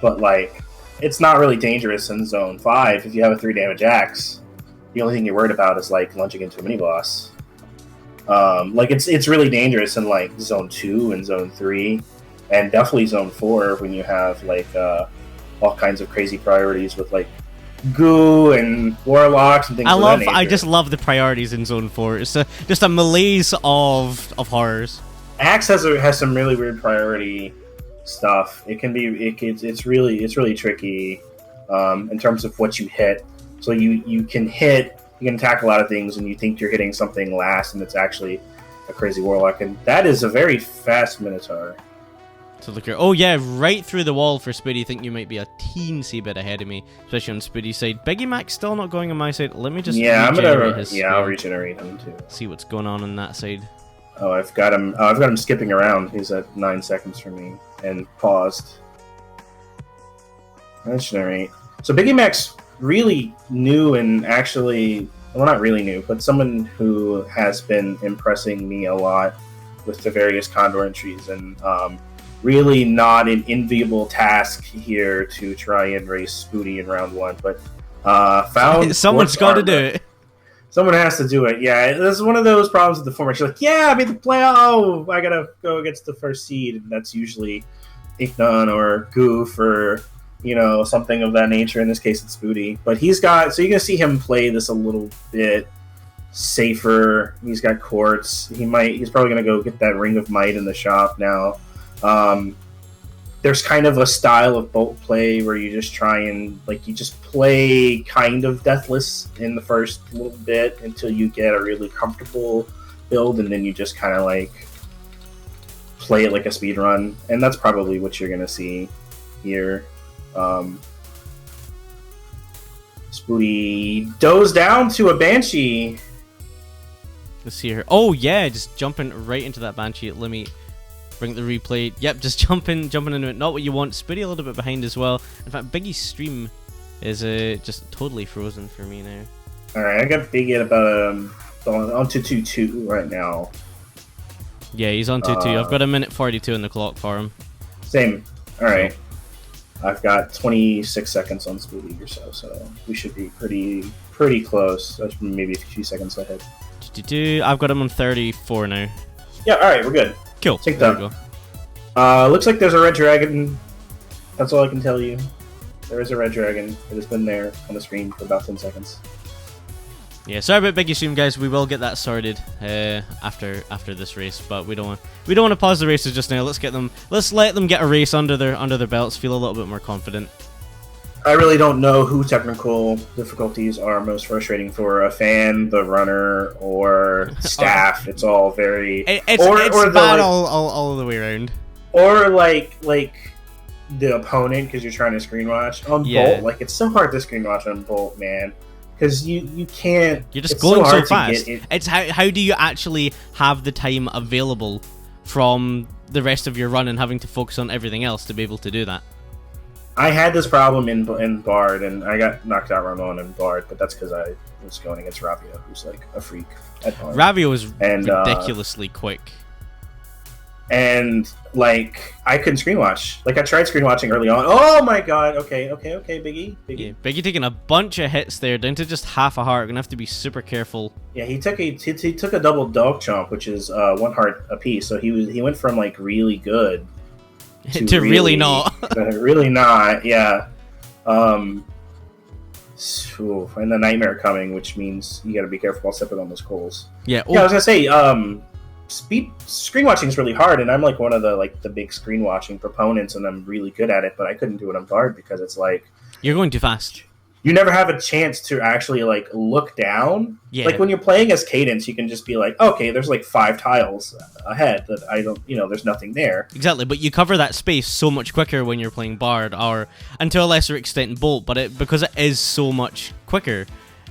but like it's not really dangerous in Zone 5 if you have a 3 damage axe. The only thing you're worried about is like lunging into a mini boss. Like it's really dangerous in like Zone 2 and Zone 3, and definitely Zone 4 when you have like all kinds of crazy priorities with like goo and warlocks and things. I just love the priorities in Zone 4. It's just a malaise of horrors. Axe has some really weird priority stuff. It's really tricky in terms of what you hit. So you can attack a lot of things, and you think you're hitting something last, and it's actually a crazy warlock, and that is a very fast Minotaur. So look here. Oh yeah, right through the wall for Spoody. Think you might be a teensy bit ahead of me, especially on Spoody's side. BiggieMac still not going on my side. Let me just I'll regenerate him too. See what's going on that side. Oh, I've got him skipping around. He's at 9 seconds from me and paused. Regenerate. So BiggieMac's really new, and actually, well, not really new, but someone who has been impressing me a lot with the various Condor entries, and really not an enviable task here to try and race Spoody in round 1, but found someone's got to do it. Someone has to do it. Yeah, this is one of those problems with the format. She's like, yeah, I made the play. Oh, I gotta go against the first seed, and that's usually Ignon or Goof or something of that nature. In this case, it's Spoody. But he's got, so you can see him play this a little bit safer. He's got quartz. He's probably gonna go get that Ring of Might in the shop now. There's kind of a style of Bolt play where you just try and you just play kind of deathless in the first little bit until you get a really comfortable build, and then you just kind of play it like a speed run, and that's probably what you're gonna see here. Spoody dozed down to a Banshee. Let's see here. Oh yeah, just jumping right into that Banshee. Let me bring the replay. Yep, just jumping into it. Not what you want. Spoody a little bit behind as well. In fact, Biggie's stream is just totally frozen for me now. Alright, I got Biggie at about on 2-2-2 right now. Yeah, he's on 2-2. I've got 1:42 on the clock for him. Same. Alright. I've got 26 seconds on Spoody or so we should be pretty close. Maybe a few seconds ahead. I've got him on 34 now. Yeah, alright, we're good. Cool. Take that. Looks like there's a red dragon. That's all I can tell you. There is a red dragon. It has been there on the screen for about 10 seconds. Yeah, sorry about Biggie Stream, guys. We will get that sorted after this race, but we don't want to pause the races just now. Let's let them get a race under their belts, feel a little bit more confident. I really don't know who technical difficulties are most frustrating for, a fan, the runner, or staff. It's all very... It's bad all the way around. Or like the opponent, because you're trying to screen watch. On Bolt, it's so hard to screen watch on Bolt, man. Because you can't... You're just going so fast. It's how do you actually have the time available from the rest of your run and having to focus on everything else to be able to do that? I had this problem in Bard, and I got knocked out round 1 in Bard, but that's because I was going against Ravio, who's a freak at Bard. Ravio is ridiculously quick. And I couldn't screen watch. I tried screen watching early on. Oh my god! Okay, Biggie. Yeah, Biggie taking a bunch of hits there, down to just half a heart. Gonna have to be super careful. Yeah, he took a double dog chomp, which is 1 heart apiece. So he went from really good to really not. Really not, yeah. And the nightmare coming, which means you got to be careful while stepping on those coals. Yeah. Yeah, I was gonna say, screen watching is really hard, and I'm one of the big screen watching proponents, and I'm really good at it. But I couldn't do it on Bard because it's you're going too fast. You never have a chance to actually look down. Yeah. When you're playing as Cadence, you can just be okay, there's 5 tiles ahead that I don't, there's nothing there. Exactly, but you cover that space so much quicker when you're playing Bard, and to a lesser extent Bolt, but because it is so much quicker.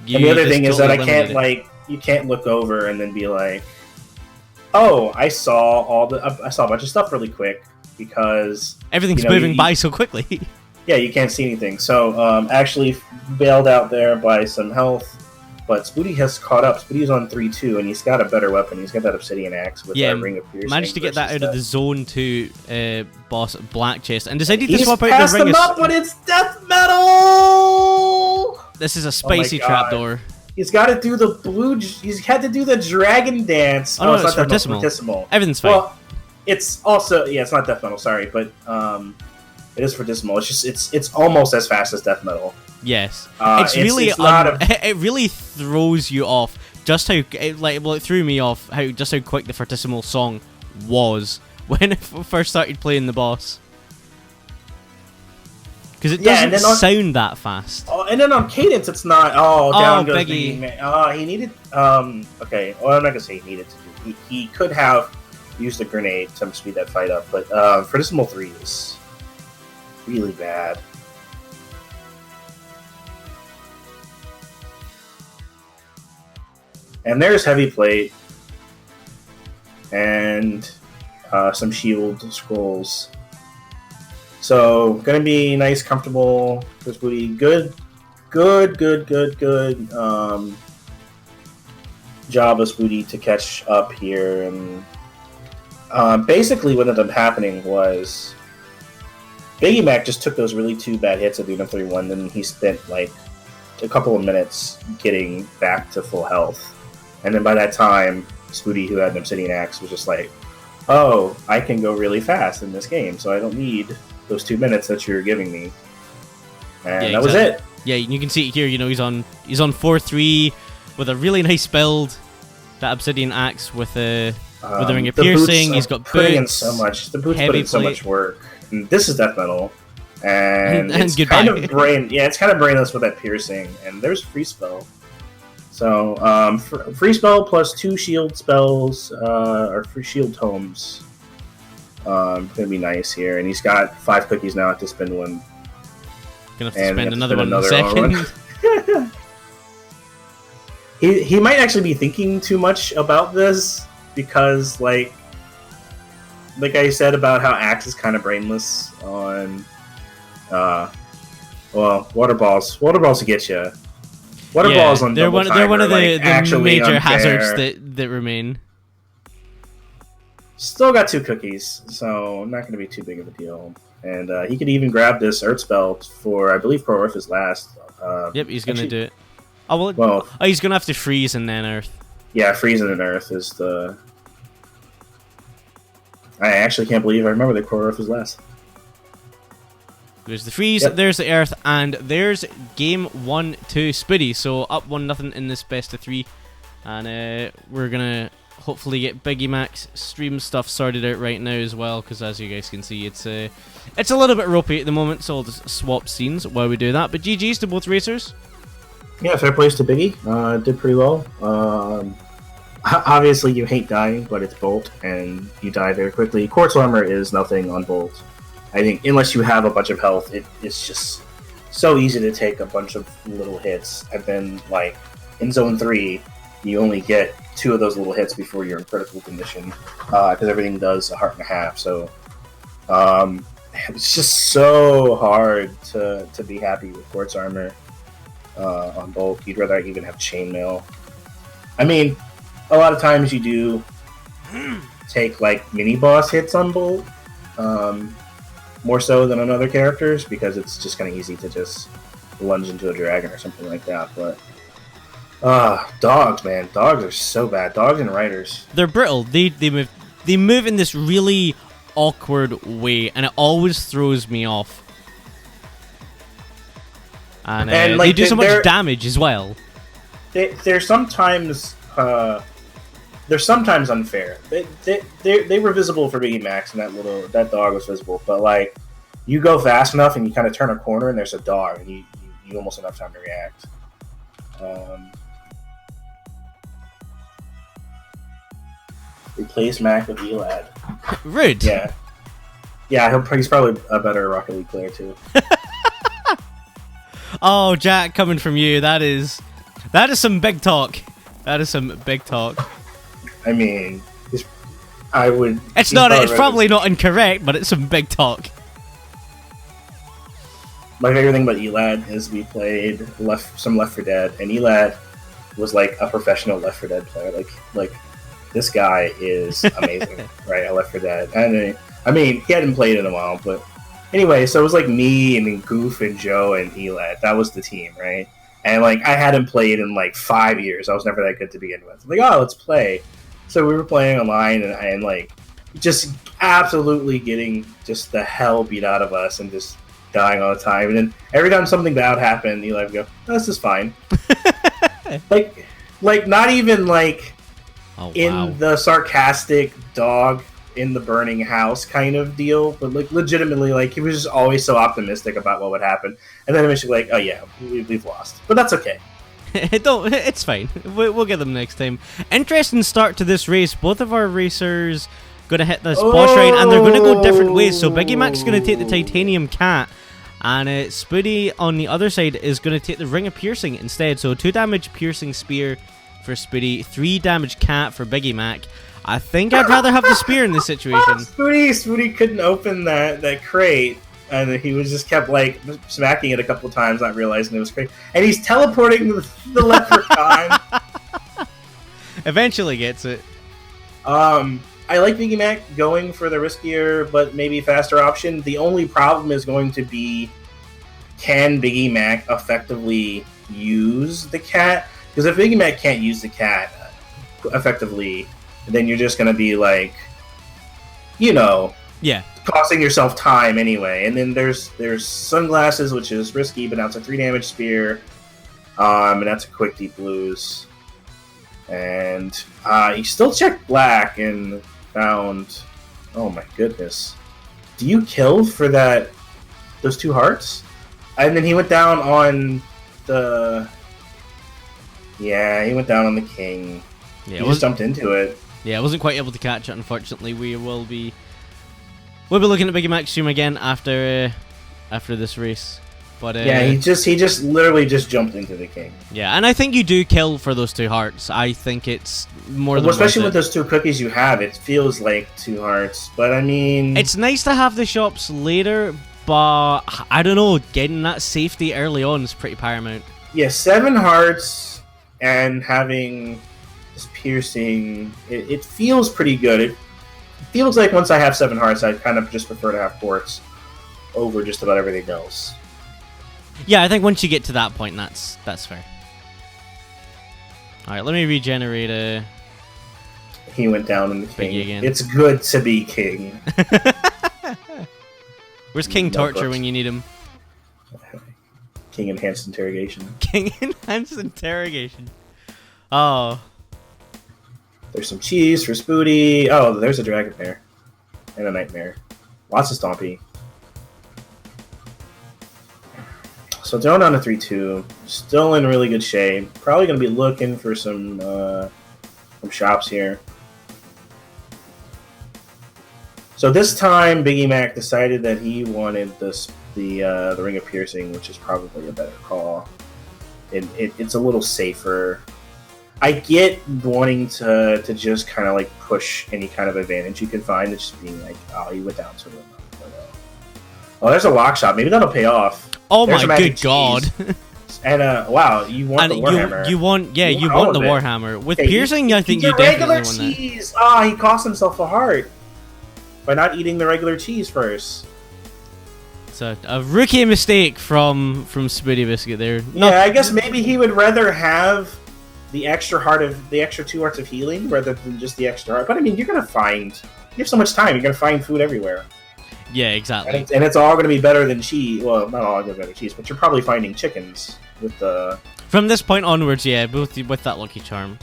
And the other thing is that I can't you can't look over and then be oh, I saw a bunch of stuff really quick because everything's moving by so quickly. Yeah, you can't see anything. So actually bailed out there by some health, but Spooty has caught up. Spooty's on 3-2, and he's got a better weapon. He's got that Obsidian Axe with that Ring of Piercing. Managed to get that out of the Zone 2 boss Black Chest, and decided He's to swap out passed the Ring him of... up, but it's Death Metal! This is a spicy trapdoor. He's got to do the blue... He's had to do the dragon dance. Oh, no, it's not Fortissimo. Everything's fine. Well, it's also... Yeah, it's not Death Metal, sorry, but it is Fortissimo. It's just... It's almost as fast as Death Metal. Yes. It really throws you off just how... it threw me off just how quick the Fortissimo song was when it first started playing the boss. Because it doesn't sound that fast. Oh, and then on Cadence, it's not. Down goes Biggie. He needed. Okay. Well, I'm not gonna say he needed to do. He could have used a grenade to speed that fight up, but Fortissimo 3 is really bad. And there's Heavy Plate and some shield scrolls. So, gonna be nice, comfortable for Spooty. Good job of Spooty to catch up here. And basically what ended up happening was BiggieMac just took those really 2 bad hits at the 3-1, then he spent like a couple of minutes getting back to full health. And then by that time, Spooty, who had an Obsidian Axe, was just like, oh, I can go really fast in this game, so I don't need those 2 minutes that you're giving me. And that was it. Yeah, you can see it here, he's on 4-3 with a really nice build. That Obsidian Axe with the Ring of Piercing. He's got putting in boots. So much. The boots put in so much work. And this is Death Metal. And it's kind of it's kind of brainless with that piercing. And there's free spell. So free spell plus 2 shield spells or free shield tomes. Gonna be nice here, and he's got 5 cookies now to spend one. Gonna have to spend another one in a second. he might actually be thinking too much about this because, like I said about how Axe is kind of brainless on, water balls. Water balls to get you. Water balls on double timer. They're one of the major unfair. hazards that remain. Still got 2 cookies, so not going to be too big of a deal. And he could even grab this Earth spell for, I believe, Pro Earth is last. Yep, he's going to do it. He's going to have to freeze and then Earth. Yeah, freezing and Earth is the... I actually can't believe I remember that Pro Earth was last. There's the freeze, there's the Earth, and there's game 1-2 Spooty. So up 1-0 in this best of 3. And we're going to hopefully get BiggieMac's stream stuff sorted out right now as well, because as you guys can see, it's a little bit ropey at the moment, so I'll just swap scenes while we do that. But GG's to both racers. Yeah, fair plays to Biggie. Did pretty well. Obviously, you hate dying, but it's Bolt, and you die very quickly. Quartz Armor is nothing on Bolt. I think, unless you have a bunch of health, it's just so easy to take a bunch of little hits, and then, like, in Zone 3, you only get 2 of those little hits before you're in critical condition, because everything does a heart and a half. So it's just so hard to be happy with Quartz Armor on Bolt. You'd rather even have Chainmail. I mean, a lot of times you do take like mini boss hits on Bolt, more so than on other characters, because it's just kind of easy to just lunge into a dragon or something like that. But dogs, man. Dogs are so bad. Dogs and riders. They're brittle. They move in this really awkward way, and it always throws me off. And like, they do so much damage as well. They're sometimes unfair. They were visible for BiggieMac, and that dog was visible. But like, you go fast enough, and you kind of turn a corner, and there's a dog, and you almost have enough time to react. Replace Mac with Elad. Rude. Yeah, he's probably a better Rocket League player too. Oh, Jack, coming from you, that is some big talk. That is some big talk. I mean, it's probably not incorrect, but it's some big talk. My favorite thing about Elad is we played some Left 4 Dead, and Elad was like a professional Left 4 Dead player. Like this guy is amazing, right? At Left 4 Dead, and I mean, he hadn't played in a while, but anyway, so it was like me and then Goof and Joe and Elat. That was the team, right? And like I hadn't played in like 5 years. I was never that good to begin with. I'm like, oh, let's play. So we were playing online and like just absolutely getting just the hell beat out of us and just dying all the time. And then every time something bad happened, Eli would go, oh, "This is fine." like not even like in the sarcastic dog in the burning house kind of deal, but like legitimately, like he was just always so optimistic about what would happen. And then eventually, like, oh yeah, we've lost, but that's okay. It's fine. We'll get them next time. Interesting start to this race. Both of our racers gonna hit this boss rain, and they're gonna go different ways. So BiggieMac's gonna take the titanium cat, and Spoody on the other side is gonna take the ring of piercing instead. So 2 damage piercing spear for Spoody, 3 damage cat for BiggieMac. I think I'd rather have the spear in this situation. Spoody couldn't open that crate. And he was just kept like smacking it a couple of times, not realizing it was crazy. And he's teleporting the leprechaun. Eventually gets it. I like BiggieMac going for the riskier but maybe faster option. The only problem is going to be, can BiggieMac effectively use the cat? Because if BiggieMac can't use the cat effectively, then you're just going to be like, yeah, costing yourself time anyway. And then there's sunglasses, which is risky, but now it's a 3 damage spear, and that's a quick deep lose. And he still checked black and found, oh my goodness, do you kill for those 2 hearts? And then he went down on the king. Yeah, he just jumped into it. Yeah, I wasn't quite able to catch it, unfortunately. We'll be looking at BiggieMac's stream again after this race. But yeah, he just literally just jumped into the king. Yeah, and I think you do kill for those 2 hearts. I think it's more than especially with those 2 cookies you have, it feels like 2 hearts. But I mean, it's nice to have the shops later, but I don't know, getting that safety early on is pretty paramount. Yeah, 7 hearts and having this piercing, it feels pretty good. It feels like once I have 7 hearts, I kind of just prefer to have quartz over just about everything else. Yeah, I think once you get to that point, that's fair. Alright, let me regenerate He went down in the king. Again. It's good to be king. Where's King Torture when you need him? King Enhanced Interrogation. King Enhanced Interrogation. Oh. There's some cheese for Spoody. Oh, there's a dragon there. And a nightmare. Lots of stompy. So throwing down a 3-2. Still in really good shape. Probably going to be looking for some shops here. So this time, BiggieMac decided that he wanted the Ring of Piercing, which is probably a better call. It's a little safer. I get wanting to just kind of like push any kind of advantage you can find. It's just being like, oh, you went down to the oh, there's a lock shot. Maybe that'll pay off. Oh my good god! And wow, you want the Warhammer? You want the Warhammer with piercing. I think you definitely want that. Cheese. Ah, he cost himself a heart by not eating the regular cheese first. It's a rookie mistake from SpootyBiscuit there. Yeah, I guess maybe he would rather have the extra 2 hearts of healing rather than just the extra heart. But I mean, you have so much time. You're gonna find food everywhere. Yeah, exactly. And it's all gonna be better than cheese. Well, not all gonna be better than cheese, but you're probably finding chickens with the. From this point onwards, yeah, with that lucky charm.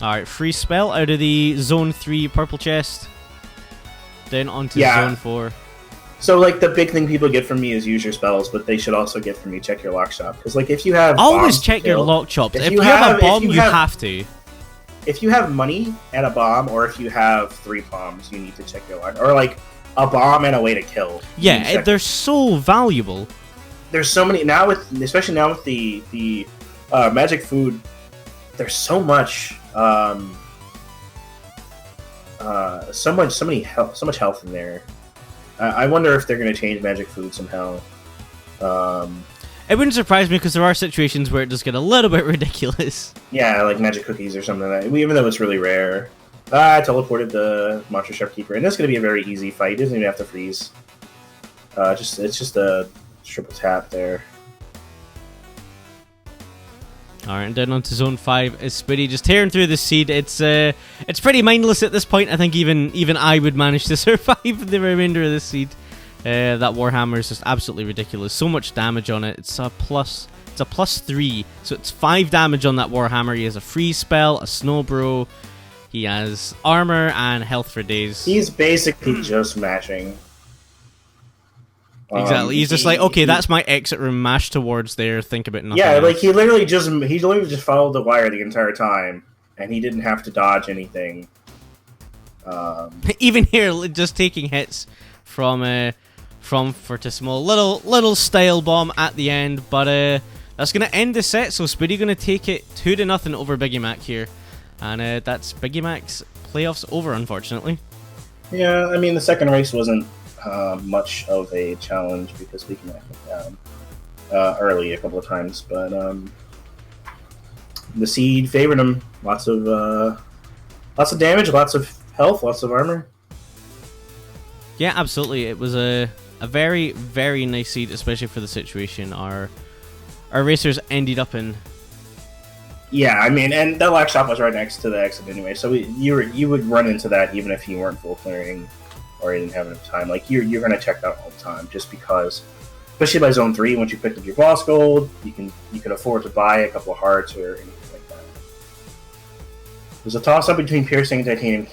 All right, free spell out of the Zone 3 purple chest. Then onto Zone 4. So, like, the big thing people get from me is use your spells, but they should also get from me check your lock shop. Because, like, if you have always check your lock shop. If you have a bomb, you have to. If you have money and a bomb, or if you have 3 bombs, you need to check your lock. Or, like, a bomb and a way to kill. Yeah, they're so valuable. There's so many, especially now with the magic food, there's so much... so much health in there. I wonder if they're going to change magic food somehow. It wouldn't surprise me because there are situations where it does get a little bit ridiculous. Yeah, like magic cookies or something like that. Even though it's really rare. I teleported the Monster Shopkeeper, and this is going to be a very easy fight. He doesn't even have to freeze. It's just a triple tap there. Alright, and down onto zone 5 is Spooty just tearing through the seed. It's pretty mindless at this point. I think even I would manage to survive the remainder of the seed. That Warhammer is just absolutely ridiculous. So much damage on it. It's a plus 3. So it's 5 damage on that Warhammer. He has a freeze spell, a snow bro. He has armor and health for days. He's basically just mashing. Exactly. He's just like, okay, that's my exit room. Mash towards there. Think about nothing. Yeah, else. like he literally just followed the wire the entire time, and he didn't have to dodge anything. Even here, just taking hits from Fortissimo. Little style bomb at the end, but that's gonna end the set. So Spooty gonna take it 2-0 over BiggieMac here, and that's BiggieMac's playoffs over, unfortunately. Yeah, I mean the second race wasn't much of a challenge because BiggieMac went down early a couple of times, but the seed favored him. Lots of damage, lots of health, lots of armor. Yeah, absolutely. It was a very, very nice seed, especially for the situation our racers ended up in. Yeah, I mean, and that lock shop was right next to the exit anyway, so you would run into that even if you weren't full clearing or you didn't have enough time. Like you're gonna check that all the time, just because, especially by zone 3, once you picked up your boss gold, you can afford to buy a couple of hearts or anything like that. There's a toss up between piercing and titanium